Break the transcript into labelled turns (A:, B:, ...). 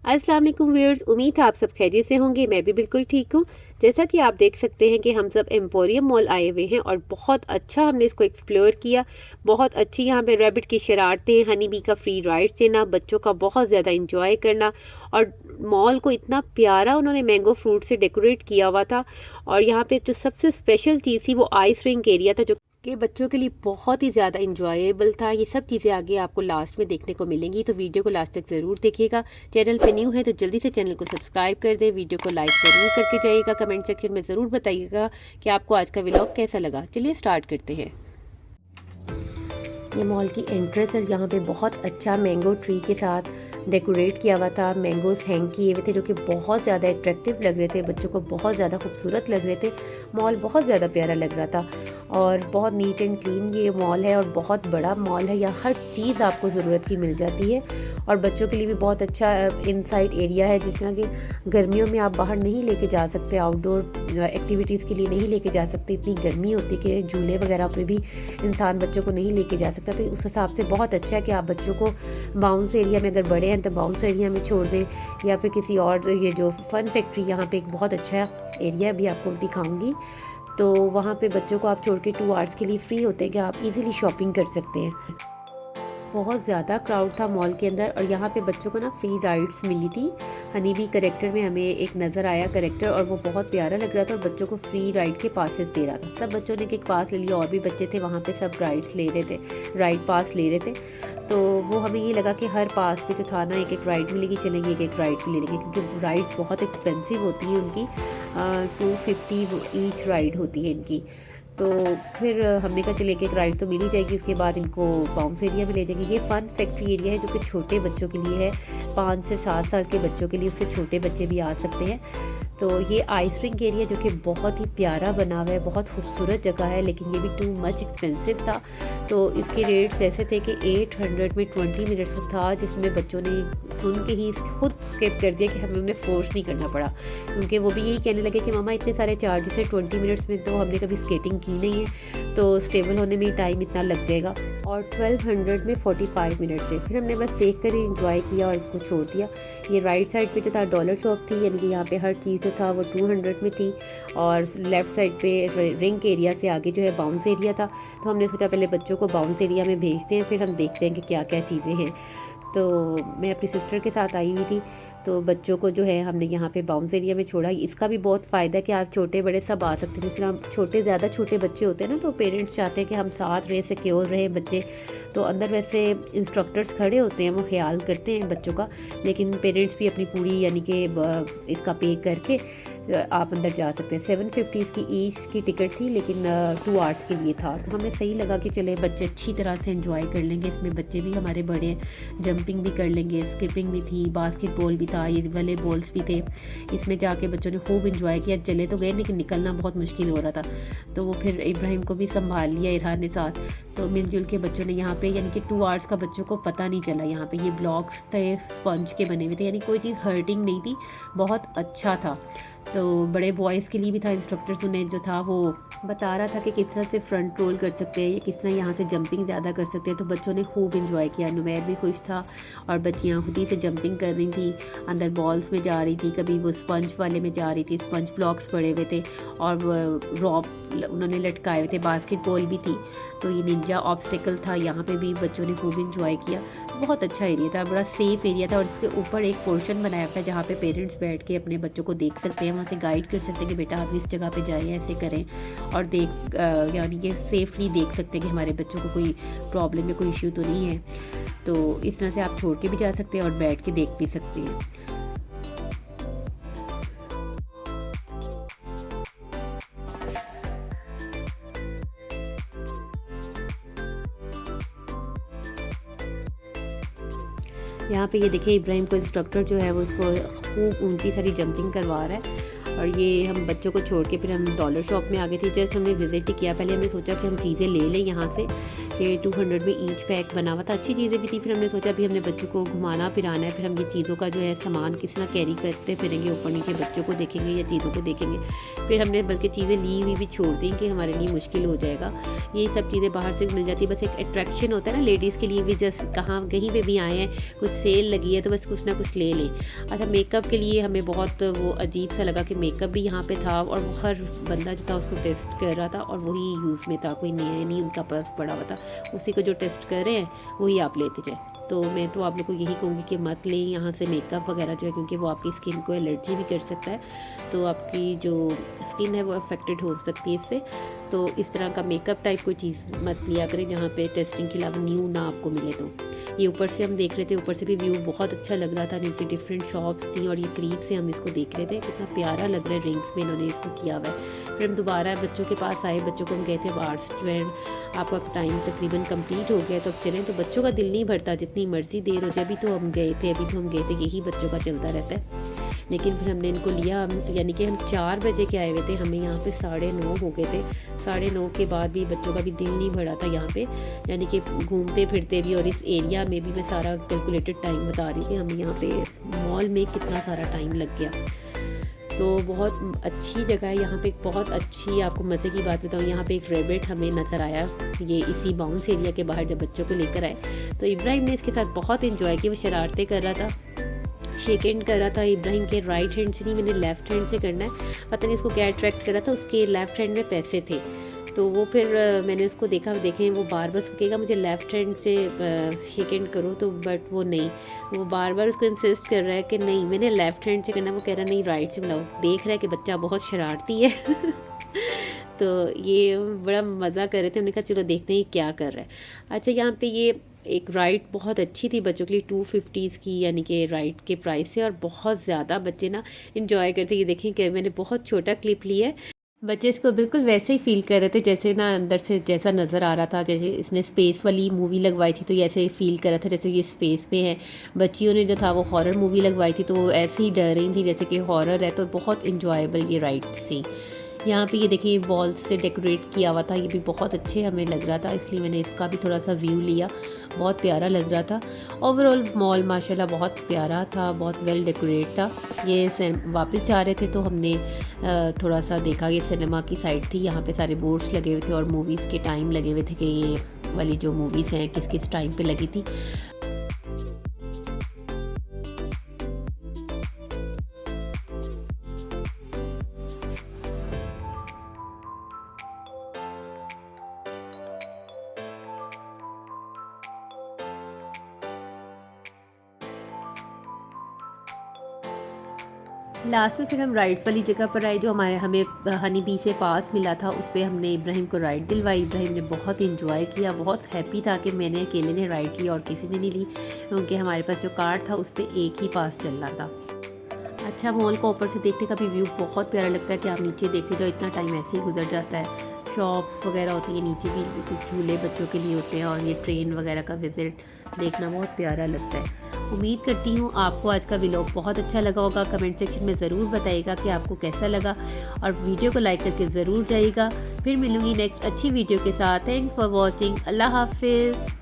A: अस्सलाम वालेकुम व्यूअर्स, उम्मीद है आप सब खैरियत से होंगे। मैं भी बिल्कुल ठीक हूँ। जैसा कि आप देख सकते हैं कि हम सब एम्पोरियम मॉल आए हुए हैं और बहुत अच्छा हमने इसको एक्सप्लोर किया। बहुत अच्छी यहाँ पे रैबिट की शरारतें, हनी बी का फ्री राइड्स देना, बच्चों का बहुत ज़्यादा इंजॉय करना, और मॉल को इतना प्यारा उन्होंने मैंगो फ्रूट से डेकोरेट किया हुआ था। और यहाँ पे जो सबसे स्पेशल चीज़ थी वो आइस रिंक एरिया था, जो कि बच्चों के लिए बहुत ही ज़्यादा इंजॉयबल था। ये सब चीज़ें आगे आपको लास्ट में देखने को मिलेंगी, तो वीडियो को लास्ट तक ज़रूर देखिएगा। चैनल पे न्यू है तो जल्दी से चैनल को सब्सक्राइब कर दें, वीडियो को लाइक ज़रूर करके जाइएगा। कमेंट सेक्शन में ज़रूर बताइएगा कि आपको आज का व्लॉग कैसा लगा। चलिए स्टार्ट करते हैं। ये मॉल की एंट्रेंस और यहाँ पे बहुत अच्छा मैंगो ट्री के साथ डेकोरेट किया हुआ था। मैंगोज हैंग किए हुए थे जो कि बहुत ज़्यादा अट्रैक्टिव लग रहे थे, बच्चों को बहुत ज़्यादा खूबसूरत लग रहे थे। मॉल बहुत ज़्यादा प्यारा लग रहा था और बहुत नीट एंड क्लीन ये मॉल है और बहुत बड़ा मॉल है। यहाँ हर चीज़ आपको ज़रूरत की मिल जाती है और बच्चों के लिए भी बहुत अच्छा इनसाइड एरिया है। जिस तरह कि गर्मियों में आप बाहर नहीं लेके जा सकते, आउटडोर एक्टिविटीज़ के लिए नहीं लेके जा सकते, इतनी गर्मी होती है कि झूले वगैरह पे भी इंसान बच्चों को नहीं लेके जा सकता। तो उस हिसाब से बहुत अच्छा है कि आप बच्चों को बाउंस एरिया में, अगर बड़े हैं तो बाउंस एरिया में छोड़ दें, या फिर किसी और, ये जो फन फैक्ट्री यहाँ पे एक बहुत अच्छा एरिया भी आपको दिखाऊंगी, तो वहाँ पे बच्चों को आप छोड़ के 2 आवर्स के लिए फ्री होते हैं कि आप इजीली शॉपिंग कर सकते हैं। बहुत ज़्यादा क्राउड था मॉल के अंदर और यहाँ पे बच्चों को ना फ्री राइड्स मिली थी। हनी बी करेक्टर में हमें एक नज़र आया करेक्टर और वो बहुत प्यारा लग रहा था और बच्चों को फ्री राइड के पासेस दे रहा था। सब बच्चों ने एक पास ले लिया, और भी बच्चे थे वहाँ पे, सब राइड्स ले रहे थे, राइड पास ले रहे थे। तो वो हमें ये लगा कि हर पास पे जो था ना एक राइड मिलेगी, चलेंगे एक राइड भी ले लेंगे, क्योंकि राइड्स बहुत एक्सपेंसिव होती है उनकी। 250 ईच राइड होती है इनकी। तो फिर हमने कहा चले एक राइड तो मिल ही जाएगी, उसके बाद इनको बाउंस एरिया में ले जाएंगे। ये फ़न फैक्ट्री एरिया है जो कि छोटे बच्चों के लिए है, 5 से 7 साल के बच्चों के लिए, उससे छोटे बच्चे भी आ सकते हैं। तो ये आइस रिंक एरिया जो कि बहुत ही प्यारा बना हुआ है, बहुत खूबसूरत जगह है, लेकिन ये भी टू मच एक्सपेंसिव था। तो इसके रेट्स ऐसे थे कि 800 में 20 मिनट्स था, जिसमें बच्चों ने सुन के ही खुद स्किप कर दिया कि हमें उन्हें फोर्स नहीं करना पड़ा, क्योंकि वो भी यही कहने लगे कि मामा इतने सारे चार्जेस है 20 मिनट्स में, तो हमने कभी स्केटिंग की नहीं है, तो स्टेबल होने में टाइम इतना लग जाएगा। और 1200 में 45 मिनट्स से फिर हमने बस देख कर ही इंजॉय किया और इसको छोड़ दिया। ये राइट साइड पे जो था डॉलर शॉप थी, यानी कि यहाँ पे हर चीज़ जो था वो 200 में थी, और लेफ़्ट साइड पे रिंग एरिया से आगे जो है बाउंस एरिया था। तो हमने सोचा पहले बच्चों को बाउंस एरिया में भेजते हैं, फिर हम देखते हैं कि क्या क्या चीज़ें हैं। तो मैं अपनी सिस्टर के साथ आई हुई थी, तो बच्चों को जो है हमने यहाँ पे बाउंस एरिया में छोड़ा। इसका भी बहुत फ़ायदा है कि आप छोटे बड़े सब आ सकते हैं। जिस तरह ज़्यादा छोटे बच्चे होते हैं ना, तो पेरेंट्स चाहते हैं कि हम साथ रहे, सिक्योर रहें बच्चे। तो अंदर वैसे इंस्ट्रक्टर्स खड़े होते हैं, वो ख्याल करते हैं बच्चों का, लेकिन पेरेंट्स भी अपनी पूरी यानी कि इसका पे करके आप अंदर जा सकते हैं। 750 की ईच की टिकट थी, लेकिन 2 आवर्स के लिए था। तो हमें सही लगा कि चले बच्चे अच्छी तरह से एंजॉय कर लेंगे। इसमें बच्चे भी हमारे बड़े हैं, जंपिंग भी कर लेंगे, स्किपिंग भी थी, बास्केटबॉल भी था, ये वाले बॉल्स भी थे। इसमें जाके बच्चों ने खूब इंजॉय किया। चले तो गए लेकिन निकलना बहुत मुश्किल हो रहा था, तो वो फिर इब्राहिम को भी संभाल लिया, इरहान ने साथ। तो मिलजुल के बच्चों ने यहाँ पे, यानी कि 2 आवर्स का बच्चों को पता नहीं चला। यहाँ पे ये ब्लॉक्स थे स्पंज के बने हुए थे, यानी कोई चीज़ हर्टिंग नहीं थी, बहुत अच्छा था। तो बड़े बॉयज़ के लिए भी था, इंस्ट्रक्टर्स उन्हें जो था वो बता रहा था कि किस तरह से फ्रंट रोल कर सकते हैं या किस तरह यहाँ से जंपिंग ज़्यादा कर सकते हैं। तो बच्चों ने खूब इंजॉय किया, नुमैर भी खुश था और बच्चियाँ खुद ही से जंपिंग कर रही थी, अंदर बॉल्स में जा रही थी, कभी वो स्पंज वाले में जा रही थी, स्पंज ब्लॉक्स पड़े हुए थे और रॉप उन्होंने लटकाए हुए थे, बास्केटबॉल भी थी। तो ये निंजा ऑब्स्टिकल था, यहाँ पे भी बच्चों ने खूब इंजॉय किया। बहुत अच्छा एरिया था, बड़ा सेफ़ एरिया था, और इसके ऊपर एक पोर्शन बनाया था जहाँ पे पेरेंट्स बैठ के अपने बच्चों को देख सकते हैं, वहाँ से गाइड कर सकते हैं कि बेटा आप इस जगह पे जाएं, ऐसे करें, और यानी कि सेफली देख सकते हैं कि हमारे बच्चों को कोई प्रॉब्लम या कोई इश्यू तो नहीं है। तो इस तरह से आप छोड़ के भी जा सकते हैं और बैठ के देख भी सकते हैं। यहाँ पे ये देखिए इब्राहिम को इंस्ट्रक्टर जो है वो उसको खूब ऊंची सारी जंपिंग करवा रहा है। और ये हम बच्चों को छोड़ के फिर हम डॉलर शॉप में आ गए थे। जस्ट हमने विज़िट ही किया, पहले हमने सोचा कि हम चीज़ें ले लें यहाँ से, के 200 में ईच पैक बना हुआ था, अच्छी चीज़ें भी थी। फिर हमने सोचा अभी हमने बच्चों को घुमाना फिराना है, फिर हम ये चीज़ों का जो है सामान किस तरह कैरी करते फिरेंगे, ऊपर नीचे बच्चों को देखेंगे या चीज़ों को देखेंगे। फिर हमने बल्कि चीज़ें ली हुई भी छोड़ दी कि हमारे लिए मुश्किल हो जाएगा। ये सब चीज़ें बाहर से मिल जाती है, बस एक अट्रैक्शन होता है ना लेडीज़ के लिए भी, जैसे कहाँ कहीं पे भी आए हैं, कुछ सेल लगी है तो बस कुछ ना कुछ ले लें। अच्छा, मेकअप के लिए हमें बहुत वो अजीब सा लगा कि मेकअप भी यहाँ पे था और वो हर बंदा जो था उसको टेस्ट कर रहा था और वही यूज़ में था, कोई नया नहीं उनका पर्स पड़ा हुआ था, उसी को जो टेस्ट कर रहे हैं वही आप लेते जाए। तो मैं तो आप लोग को यही कहूँगी कि मत लें यहाँ से मेकअप वगैरह जो है, क्योंकि वो आपकी स्किन को एलर्जी भी कर सकता है, तो आपकी जो स्किन है वो अफेक्टेड हो सकती है इससे। तो इस तरह का मेकअप टाइप कोई चीज़ मत लिया करें जहाँ पे टेस्टिंग के अलावा न्यू ना आपको मिले। तो ये ऊपर से हम देख रहे थे, ऊपर से भी व्यू बहुत अच्छा लग रहा था, नीचे डिफरेंट शॉप्स थी और ये करीब से हम इसको देख रहे थे, कितना प्यारा लग रहा है, रिंग्स में इन्होंने इसको किया हुआ है। फिर हम दोबारा बच्चों के पास आए, बच्चों को हम कहते हैं अब आर्ट्स जो है आपका टाइम तकरीबन कंप्लीट हो गया तो अब चलें, तो बच्चों का दिल नहीं भरता जितनी मर्ज़ी देर हो जाए। अभी तो हम गए थे यही बच्चों का चलता रहता है। लेकिन फिर हमने इनको लिया, यानी कि हम 4 बजे के आए हुए थे, हमें यहाँ पे 9:30 हो गए थे। 9:30 के बाद भी बच्चों का भी दिल नहीं भरा था यहाँ पे, यानी कि घूमते फिरते भी, और इस एरिया में भी मैं सारा कैलकुलेटेड टाइम बता रही थी, हमें यहाँ पे मॉल में कितना सारा टाइम लग गया। तो बहुत अच्छी जगह है यहाँ पे, बहुत अच्छी, आपको मज़े की बात बताऊँ, यहाँ पे एक रेबिट हमें नज़र आया, ये इसी बाउंस एरिया के बाहर जब बच्चों को लेकर आए तो इब्राहिम ने इसके साथ बहुत इन्जॉय किया। वो शरारतें कर रहा था, शेक हैंड कर रहा था इब्राहिम के राइट हैंड से, नहीं मैंने लेफ़्ट हैंड से करना है, पता नहीं इसको क्या अट्रैक्ट कर रहा था, उसके लेफ़्ट हैंड में पैसे थे। तो वो फिर मैंने उसको देखा, देखें वो बार बार कहेगा मुझे लेफ़्ट हैंड से शेक हैंड करो, तो बट वो नहीं, वो बार बार उसको इंसिस्ट कर रहा है कि नहीं मैंने लेफ़्ट हैंड से करना, वो कह रहा नहीं राइट से मिलाओ। देख रहा है कि बच्चा बहुत शरारती है तो ये बड़ा मज़ा कर रहे थे, हमने कहा चलो देखते हैं क्या कर रहा है। अच्छा, यहाँ पे ये एक राइड बहुत अच्छी थी बच्चों के लिए, 250 की यानी कि राइड के प्राइस से, और बहुत ज़्यादा बच्चे ना इन्जॉय करते। ये देखें कि मैंने बहुत छोटा क्लिप लिया है, बच्चे इसको बिल्कुल वैसे ही फील कर रहे थे जैसे ना अंदर से जैसा नज़र आ रहा था, जैसे इसने स्पेस वाली मूवी लगवाई थी तो ये ऐसे ही फील कर रहा था जैसे ये स्पेस पे है। बच्चियों ने जो था वो हॉरर मूवी लगवाई थी तो वो ऐसे ही डर रही थी जैसे कि हॉरर है, तो बहुत इंजॉयबल ये राइड थी। यहाँ पे ये देखिए बॉल्स से डेकोरेट किया हुआ था, ये भी बहुत अच्छे हमें लग रहा था, इसलिए मैंने इसका भी थोड़ा सा व्यू लिया, बहुत प्यारा लग रहा था। ओवरऑल मॉल माशाल्लाह बहुत प्यारा था, बहुत वेल डेकोरेट था। ये वापस जा रहे थे तो हमने थोड़ा सा देखा, ये सिनेमा की साइड थी, यहाँ पे सारे बोर्ड्स लगे हुए थे और मूवीज़ के टाइम लगे हुए थे कि ये वाली जो मूवीज़ हैं किस किस टाइम पे लगी थी। लास्ट में फिर हम राइड्स वाली जगह पर आए जो हमें हनी बी से पास मिला था, उस पर हमने इब्राहिम को राइड दिलवाई। इब्राहिम ने बहुत इंजॉय किया, बहुत हैप्पी था कि मैंने अकेले ने राइड की और किसी ने नहीं ली, क्योंकि हमारे पास जो कार्ड था उस पर एक ही पास चल रहा था। अच्छा, मॉल को ऊपर से देखने का भी व्यू बहुत प्यारा लगता है कि आप नीचे देखते जाओ, इतना टाइम ऐसे ही गुजर जाता है। शॉप्स वगैरह होती है, नीचे भी कुछ झूले बच्चों के लिए होते हैं और ये ट्रेन वगैरह का विज़िट देखना बहुत प्यारा लगता है। उम्मीद करती हूँ आपको आज का व्लॉग बहुत अच्छा लगा होगा। कमेंट सेक्शन में ज़रूर बताइएगा कि आपको कैसा लगा और वीडियो को लाइक करके ज़रूर जाइएगा। फिर मिलूँगी नेक्स्ट अच्छी वीडियो के साथ। Thanks for watching. अल्लाह हाफिज़।